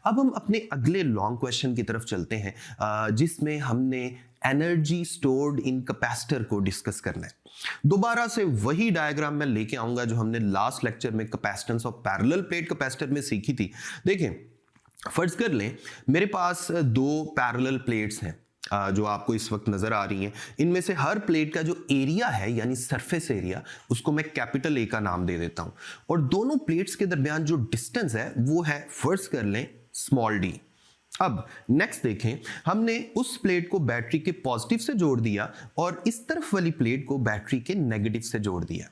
अब हम अपने अगले लॉन्ग क्वेश्चन की तरफ चलते हैं, जिसमें हमने एनर्जी स्टोर्ड इन कैपेसिटर को डिस्कस करना है। दोबारा से वही डायग्राम मैं लेके आऊंगा जो हमने लास्ट लेक्चर में capacitance of parallel plate capacitor में सीखी थी। देखें, फर्ज कर लें मेरे पास दो पैरेलल प्लेट्स हैं जो आपको इस वक्त नजर आ रही हैं। इनमें से हर प्लेट का जो एरिया है यानी सरफेस एरिया, उसको मैं कैपिटल ए का नाम दे देता हूं, और दोनों प्लेट्स के दरमियान जो डिस्टेंस है वो है, फर्ज कर लें, स्मॉल डी। अब नेक्स्ट देखें, हमने उस प्लेट को बैटरी के पॉजिटिव से जोड़ दिया और इस तरफ वाली प्लेट को बैटरी के नेगेटिव से जोड़ दिया।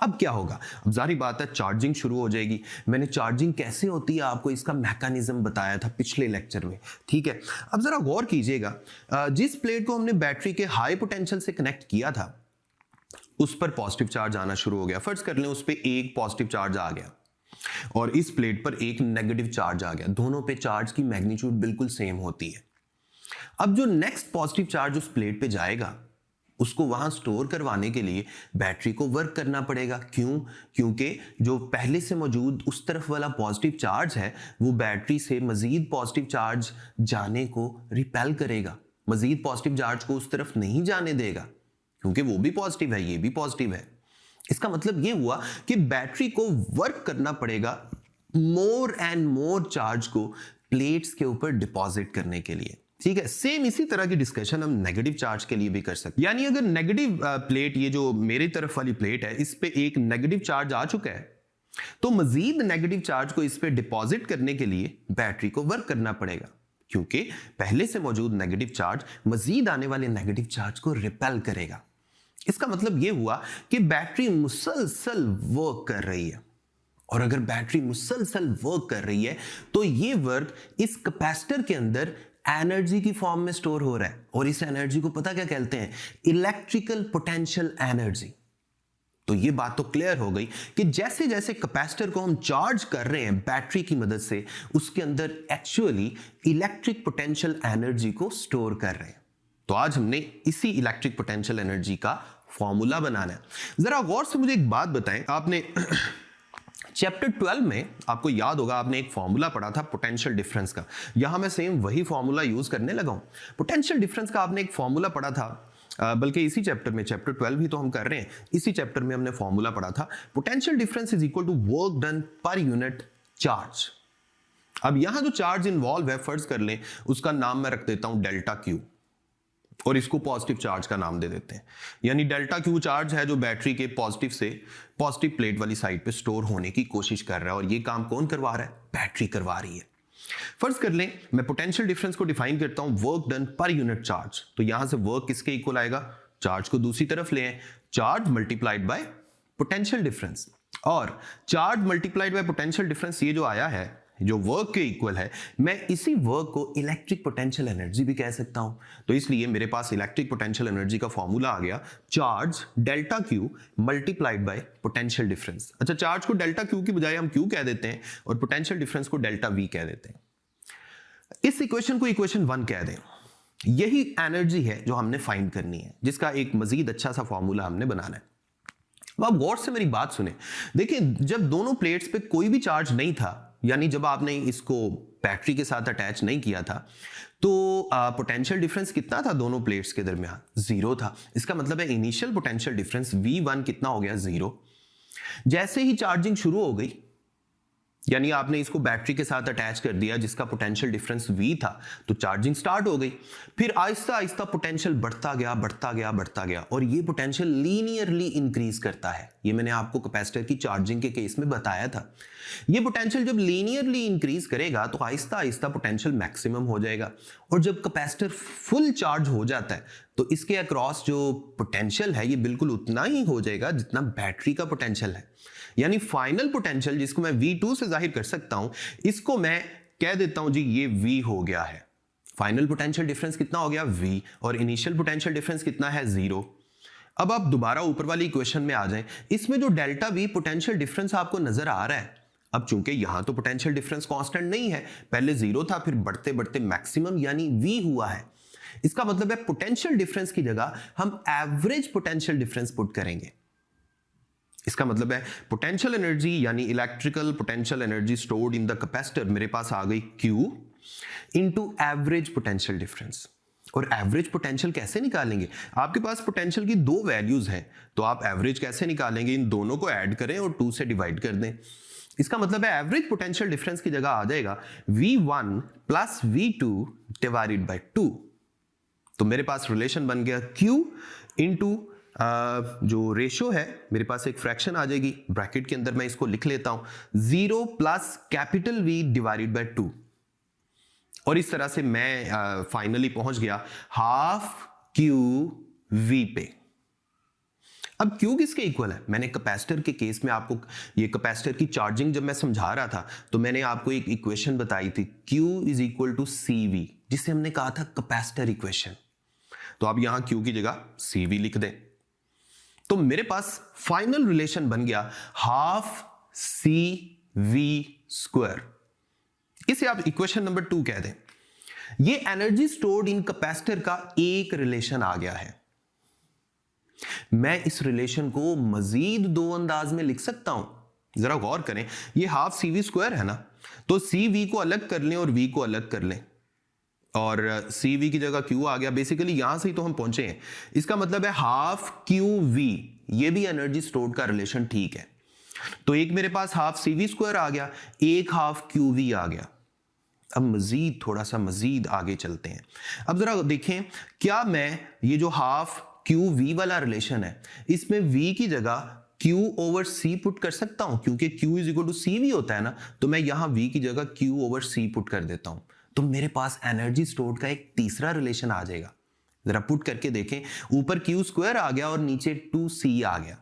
अब क्या होगा? अब जारी बात है, चार्जिंग शुरू हो जाएगी। मैंने चार्जिंग कैसे होती है आपको इसका मैकेनिज्म बताया था पिछले लेक्चर में, ठीक है। अब जरा गौर कीजिएगा, जिस प्लेट को हमने बैटरी के हाई पोटेंशियल से कनेक्ट किया था उस पर पॉजिटिव चार्ज आना शुरू हो गया। फर्ज कर लें उस पर एक पॉजिटिव चार्ज आ गया और इस प्लेट पर एक नेगेटिव चार्ज आ गया। दोनों पे चार्ज की मैग्नीट्यूड बिल्कुल सेम होती है। अब जो नेक्स्ट पॉजिटिव चार्ज उस प्लेट पे जाएगा उसको वहां स्टोर करवाने के लिए बैटरी को वर्क करना पड़ेगा। क्यों? क्योंकि जो पहले से मौजूद उस तरफ वाला पॉजिटिव चार्ज है वो बैटरी से मजीद पॉजिटिव चार्ज जाने को रिपेल करेगा, मजीद पॉजिटिव चार्ज को उस तरफ नहीं जाने देगा, क्योंकि वो भी पॉजिटिव है, ये भी पॉजिटिव है। इसका मतलब ये हुआ कि बैटरी को वर्क करना पड़ेगा मोर एंड मोर चार्ज को प्लेट्स के ऊपर डिपॉजिट करने के लिए, ठीक है। सेम इसी तरह की डिस्कशन हम नेगेटिव चार्ज के लिए भी कर सकते हैं। यानी अगर नेगेटिव प्लेट, ये जो मेरी तरफ वाली प्लेट है, इस पे एक नेगेटिव चार्ज आ चुका है, तो मजीद नेगेटिव चार्ज को इस पे डिपॉजिट करने के लिए बैटरी को वर्क करना पड़ेगा, क्योंकि पहले से मौजूद नेगेटिव चार्ज मजीद आने वाले नेगेटिव चार्ज को रिपेल करेगा। इसका मतलब यह हुआ कि बैटरी मुसलसल वर्क कर रही है, और अगर बैटरी मुसलसल वर्क कर रही है तो ये वर्क इस कैपेसिटर के अंदर एनर्जी की फॉर्म में स्टोर हो रहा है, और इस एनर्जी को पता क्या कहते हैं? Electrical potential energy. तो ये बात तो क्लियर हो गई कि जैसे जैसे कैपेसिटर को हम चार्ज कर रहे हैं बैटरी की मदद से, उसके अंदर एक्चुअली इलेक्ट्रिक पोटेंशियल एनर्जी को स्टोर कर रहे हैं। तो आज हमने इसी इलेक्ट्रिक पोटेंशियल एनर्जी का फॉर्मूला बनाना है। जरा गौर से मुझे एक बात बताएं, आपने चैप्टर 12 में आपको याद होगा आपने एक फॉर्मूला पढ़ा था पोटेंशियल डिफरेंस का। यहां मैं सेम वही फॉर्मूला यूज करने लगा हूं। पोटेंशियल डिफरेंस का आपने एक फॉर्मूला पढ़ा था, बल्कि इसी चैप्टर में, चैप्टर 12 ही तो हम कर रहे हैं, इसी चैप्टर में हमने फॉर्मूला पढ़ा था, potential difference is equal to work done per unit charge. अब यहां जो चार्ज इन्वॉल्व है, फर्ज कर लें उसका नाम मैं रख देता हूं डेल्टा क्यू, और इसको पॉजिटिव चार्ज का नाम दे देते हैं। यानी डेल्टा क्यू चार्ज है जो बैटरी के पॉजिटिव से पॉजिटिव प्लेट वाली साइड पे स्टोर होने की कोशिश कर रहा है, और ये काम कौन करवा रहा है? बैटरी करवा रही है। फर्ज कर लें मैं पोटेंशियल डिफरेंस को डिफाइन करता हूं work done per unit charge. तो यहां से वर्क किसके इक्वल आएगा? चार्ज को दूसरी तरफ ले आए, charge multiplied by potential difference, और charge multiplied by potential difference ये जो आया है, जो वर्क के इक्वल है, मैं इसी वर्क को इलेक्ट्रिक पोटेंशियल एनर्जी भी कह सकता हूं। तो इसलिए मेरे पास इलेक्ट्रिक पोटेंशियल एनर्जी का फॉर्मूला आ गया, charge delta Q multiplied by potential difference. अच्छा, चार्ज को डेल्टा क्यू की बजाय हम क्यू कह देते हैं और पोटेंशियल डिफरेंस को डेल्टा वी कह देते हैं। इस इक्वेशन को इक्वेशन 1 कह दें। यही एनर्जी है जो हमने फाइंड करनी है, जिसका एक मजीद अच्छा सा फॉर्मूला हमने बनाना है। अब आप गौर से मेरी बात सुने। देखिए, जब दोनों प्लेट्स पे कोई भी चार्ज नहीं था, यानी जब आपने इसको बैटरी के साथ अटैच नहीं किया था, तो पोटेंशियल डिफरेंस कितना था दोनों प्लेट्स के दरमियान? 0 था। इसका मतलब है इनिशियल पोटेंशियल डिफरेंस V1 कितना हो गया? 0। जैसे ही चार्जिंग शुरू हो गई, यानी आपने इसको बैटरी के साथ अटैच कर दिया जिसका पोटेंशियल डिफरेंस V था, तो चार्जिंग स्टार्ट हो गई। फिर आहिस्ता आहिस्ता पोटेंशियल बढ़ता गया, बढ़ता गया, बढ़ता गया, और ये पोटेंशियल लीनियरली इंक्रीज करता है। ये मैंने आपको कैपेसिटर की चार्जिंग के केस में बताया था। ये पोटेंशियल जब लीनियरली इंक्रीज करेगा तो आहिस्ता आहिस्ता पोटेंशियल मैक्सिमम हो जाएगा, और जब कैपेसिटर फुल चार्ज हो जाता है तो इसके अक्रॉस जो पोटेंशियल है ये बिल्कुल उतना ही हो जाएगा जितना बैटरी का पोटेंशियल है। यानी फाइनल पोटेंशियल, जिसको मैं V2 से जाहिर कर सकता हूं, इसको मैं कह देता हूं जी ये V हो गया है। फाइनल पोटेंशियल डिफरेंस कितना हो गया? V, और इनिशियल पोटेंशियल डिफरेंस कितना है? 0। अब आप दोबारा ऊपर वाली इक्वेशन में आ जाएं। इसमें जो डेल्टा V पोटेंशियल डिफरेंस आपको नजर आ रहा है, अब चूंकि यहां तो पोटेंशियल डिफरेंस कांस्टेंट नहीं है, पहले 0 था, फिर बढ़ते बढ़ते मैक्सिमम यानी V हुआ है। इसका मतलब है पोटेंशियल डिफरेंस की जगह हम एवरेज पोटेंशियल डिफरेंस पुट करेंगे। इसका मतलब है पोटेंशियल एनर्जी यानी electrical potential energy stored in the capacitor मेरे पास आ गई Q into average potential difference. और एवरेज पोटेंशियल कैसे निकालेंगे? आपके पास पोटेंशियल की दो वैल्यूज हैं, तो आप एवरेज कैसे निकालेंगे? इन दोनों को ऐड करें और 2 से डिवाइड कर दें। इसका मतलब है एवरेज पोटेंशियल डिफरेंस की जगह आ जाएगा V1 plus V2 divided by 2। तो मेरे पास रिलेशन बन गया Q इनटू जो रेशियो है, मेरे पास एक फ्रैक्शन आ जाएगी, ब्रैकेट के अंदर मैं इसको लिख लेता हूं 0 plus capital V divided by 2। और इस तरह से मैं फाइनली पहुंच गया हाफ क्यू वी पे। अब Q किसके इक्वल है? मैंने कैपेसिटर के केस में आपको ये कैपेसिटर की चार्जिंग जब मैं समझा रहा था तो मैंने आपको एक इक्वेशन बताई थी Q is equal to CV, जिसे हमने कहा था कैपेसिटर इक्वेशन। तो अब यहां Q की जगह CV लिख दें, तो मेरे पास फाइनल रिलेशन बन गया हाफ CV स्क्वायर। इसे आप इक्वेशन नंबर 2 कह दें। ये एनर्जी स्टोर्ड इन कैपेसिटर का एक रिलेशन आ गया है। मैं इस रिलेशन को मजीद दो अंदाज में लिख सकता हूं, जरा गौर करें। ये हाफ CV स्क्वायर है ना, तो CV को अलग कर लें और V को अलग कर लें और CV की जगह Q आ गया। बेसिकली यहां से ही तो हम पहुंचे हैं। इसका मतलब है हाफ QV, ये भी एनर्जी स्टोर्ड का रिलेशन ठीक है। तो एक मेरे पास हाफ CV स्क्वायर आ गया, एक हाफ QV आ गया। अब मजीद थोड़ा सा मजीद आगे चलते हैं। अब जरा देखें, क्या मैं ये जो हाफ QV वाला रिलेशन है, इसमें V की जगह Q ओवर C पुट कर सकता हूं? क्योंकि Q is equal to CV होता है ना, तो मैं यहां V की जगह Q ओवर C पुट कर देता हूं। तो मेरे पास एनर्जी स्टोर्ड का एक तीसरा रिलेशन आ जाएगा। जरा पुट करके देखें, ऊपर Q स्क्वायर आ गया और नीचे 2C आ गया।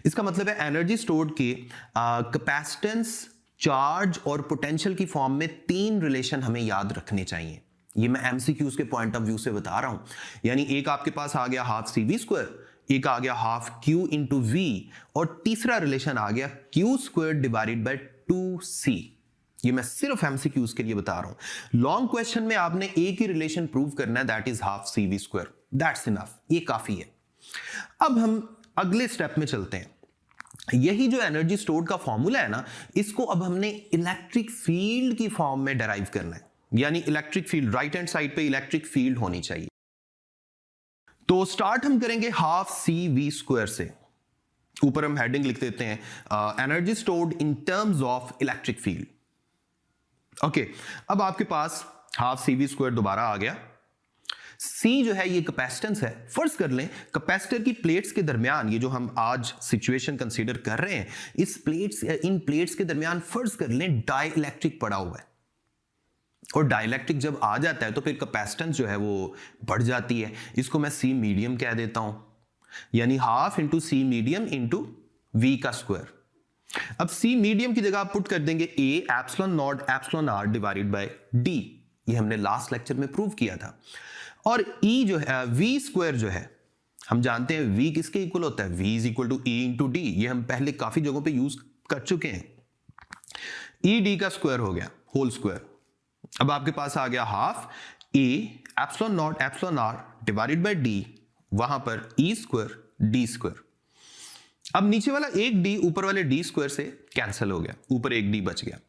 इसका मतलब है एनर्जी स्टोर्ड के कैपेसिटेंस, चार्ज और पोटेंशियल की फॉर्म में 3 रिलेशन हमें याद रखने चाहिए। ये मैं MCQs के पॉइंट ऑफ व्यू से बता रहा हूं। यानी एक आपके पास आ गया हाफ CV स्क्वायर, एक आ गया हाफ Q इंटू V, और तीसरा रिलेशन आ गया Q square divided by 2C। ये मैं सिर्फ MCQs के लिए बता रहा हूं। लॉन्ग क्वेश्चन में आपने एक ही रिलेशन प्रूव करना है, that is half CV square. That's enough, ये काफी है। अब हम अगले स्टेप में चलते हैं। यही जो एनर्जी स्टोर्ड का फॉर्मूला है ना, इसको अब हमने इलेक्ट्रिक फील्ड की फॉर्म में डेराइव करना है। यानी electric field, right hand side पे इलेक्ट्रिक फील्ड होनी चाहिए। तो स्टार्ट हम करेंगे हाफ CV स्क्वायर से। ऊपर हम हेडिंग लिख देते हैं energy stored in terms of electric field. Okay, अब आपके पास हाफ CV स्क्वायर दोबारा आ गया। C जो है ये कैपेसिटेंस है। फर्ज कर लें कैपेसिटर की प्लेट्स के दरमियान, ये जो हम आज सिचुएशन कंसीडर कर रहे हैं, इन प्लेट्स के दरमियान फर्ज कर लें डाइलेक्ट्रिक पड़ा हुआ है। और डाइलेक्ट्रिक जब आ जाता है तो फिर कैपेसिटेंस जो है वो बढ़ जाती है। इसको मैं C मीडियम कह देता हूं, यानी half into C medium into V का स्क्वायर। अब C मीडियम की जगह आप पुट कर देंगे A epsilon naught epsilon R divided by D। ये हमने लास्ट लेक्चर में प्रूव किया था। और E जो है V स्क्वायर जो है, हम जानते हैं V किसके इक्वल होता है? V is equal to E into D। ये हम पहले काफी जगहों पे यूज कर चुके हैं। ED का स्क्वायर हो गया, होल स्क्वायर। अब आपके पास आ गया half A epsilon naught epsilon R divided by D, वहां पर E स्क्वायर D स्क्वायर। अब नीचे वाला एक D ऊपर वाले D स्क्वायर से कैंसिल हो गया, ऊपर एक D बच गया।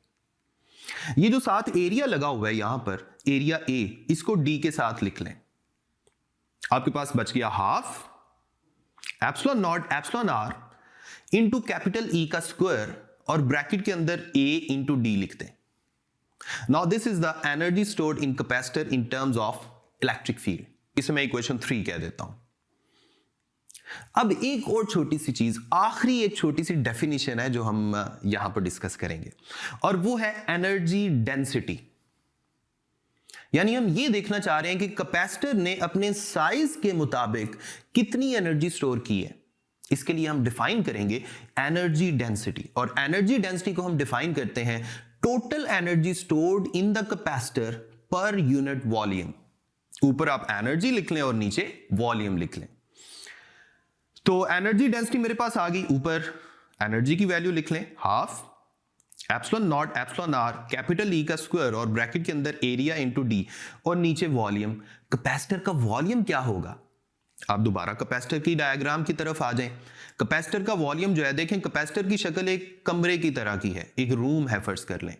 ये जो साथ एरिया लगा हुआ है यहां पर, एरिया A, इसको D के साथ लिख लें। आपके पास बच गया half epsilon naught epsilon R into capital E का स्क्वायर, और ब्रैकेट के अंदर A इंटू D लिखते हैं। Now this is the energy stored in capacitor in terms of electric field. इसे मैं इक्वेशन 3 कह देता हूं। अब एक और छोटी सी चीज, आखिरी एक छोटी सी डेफिनेशन है जो हम यहां पर डिस्कस करेंगे, और वो है एनर्जी डेंसिटी। यानी हम ये देखना चाह रहे हैं कि कैपेसिटर ने अपने साइज के मुताबिक कितनी एनर्जी स्टोर की है। इसके लिए हम डिफाइन करेंगे एनर्जी डेंसिटी, और एनर्जी डेंसिटी को हम डिफाइन करते हैं total energy stored in the capacitor per unit volume. ऊपर आप एनर्जी लिख लें और नीचे वॉल्यूम लिख लें। तो एनर्जी डेंसिटी मेरे पास आ गई। ऊपर एनर्जी की वैल्यू लिख लें half epsilon naught epsilon R capital E का स्क्वायर, और ब्रैकेट के अंदर एरिया इंटू D, और नीचे वॉल्यूम। कैपेसिटर का वॉल्यूम क्या होगा? आप दोबारा कैपेसिटर की डायग्राम की तरफ आ जाएं। कैपेसिटर का वॉल्यूम जो है, देखें कैपेसिटर की शक्ल एक कमरे की तरह की है, एक रूम है फर्ज कर लें,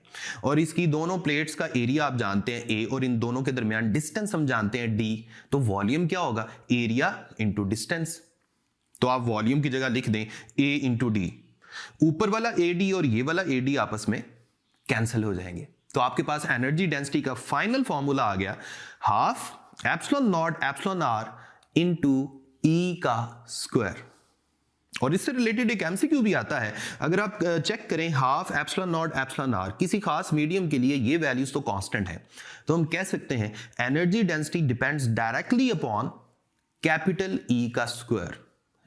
और इसकी दोनों प्लेट्स का एरिया आप जानते हैं ए, और इन दोनों के दरमियान डिस्टेंस हम जानते हैं डी। तो वॉल्यूम क्या होगा, एरिया इंटू डिस्टेंस। तो आप वॉल्यूम की जगह लिख दें ए इंटू डी। ऊपर वाला ए डी और ये वाला ए डी आपस में कैंसिल हो जाएंगे, तो आपके पास एनर्जी डेंसिटी का फाइनल फॉर्मूला आ गया, half epsilon naught epsilon R into E का स्क्वायर। और इससे रिलेटेड एक एमसीक्यू भी आता है, अगर आप चेक करें half epsilon naught epsilon R, किसी खास मीडियम के लिए ये वैल्यूज तो कांस्टेंट है, तो हम कह सकते हैं energy density depends directly upon capital E का स्क्वायर।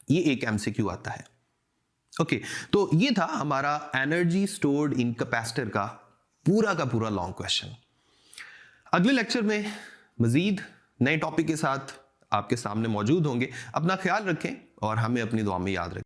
ये एक एमसीक्यू आता है। ओके, तो ये था हमारा एनर्जी स्टोर्ड इन कैपेसिटर का पूरा लॉन्ग क्वेश्चन। अगले लेक्चर में मजीद नए टॉपिक के साथ आपके सामने मौजूद होंगे। अपना ख्याल रखें और हमें अपनी दुआ में याद रखें।